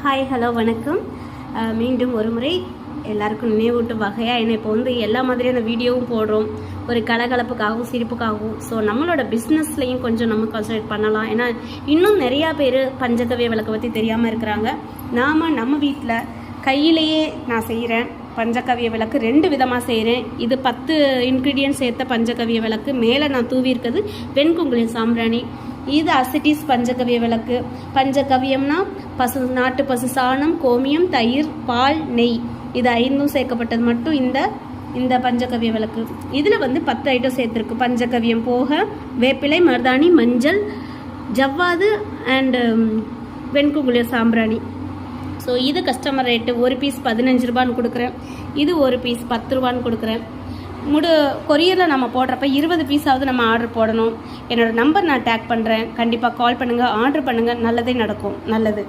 Hi hello வணக்கம். மீண்டும் ஒரு முறை எல்லாருக்கும் நினைவூட்டும் வகையாக என்ன இப்போ எல்லா மாதிரியான வீடியோவும் போடுறோம், ஒரு கலகலப்புக்காகவும் சிரிப்புக்காகவும். ஸோ நம்மளோட பிஸ்னஸ்லையும் கொஞ்சம் நம்ம கான்சன்ட்ரேட் பண்ணலாம். ஏன்னா இன்னும் நிறையா பேர் பஞ்சகவ்ய விளக்கை பற்றி தெரியாமல் இருக்கிறாங்க. நம்ம வீட்டில் கையிலேயே நான் செய்கிறேன் பஞ்சகவ்ய விளக்கு. 2 விதமாக செய்கிறேன். இது 10 இன்க்ரீடியன்ட் சேர்த்த பஞ்சகவ்ய விளக்கு. மேலே நான் தூவி இருக்கிறது வெண்குங்குளியம் சாம்பிராணி. இது அசிட்டிஸ் பஞ்சகவ்ய விளக்கு. பஞ்சகவ்யம்னா நாட்டு பசு சாணம், கோமியம், தயிர், பால், நெய், இது 5 சேர்க்கப்பட்டது மட்டும் இந்த பஞ்சகவ்ய விளக்கு. இதில் 10 ஐட்டம் சேர்த்துருக்கு. பஞ்சகவ்யம் போக வேப்பிலை, மருதாணி, மஞ்சள், ஜவ்வாது அண்டு வெண்குங்குளிய சாம்பிராணி. ஸோ இது கஸ்டமர் ரேட்டு. ஒரு பீஸ் 15 ரூபான்னு கொடுக்குறேன். இது ஒரு பீஸ் 10 ரூபான்னு கொடுக்குறேன். கொரியரில் நம்ம போடுறப்ப 20 பீஸாவது நம்ம ஆர்டர் போடணும். என்னோடய நம்பர் நான் டேக் பண்ணுறேன். கண்டிப்பாக கால் பண்ணுங்கள், ஆர்டர் பண்ணுங்கள். நல்லதே நடக்கும். நல்லது.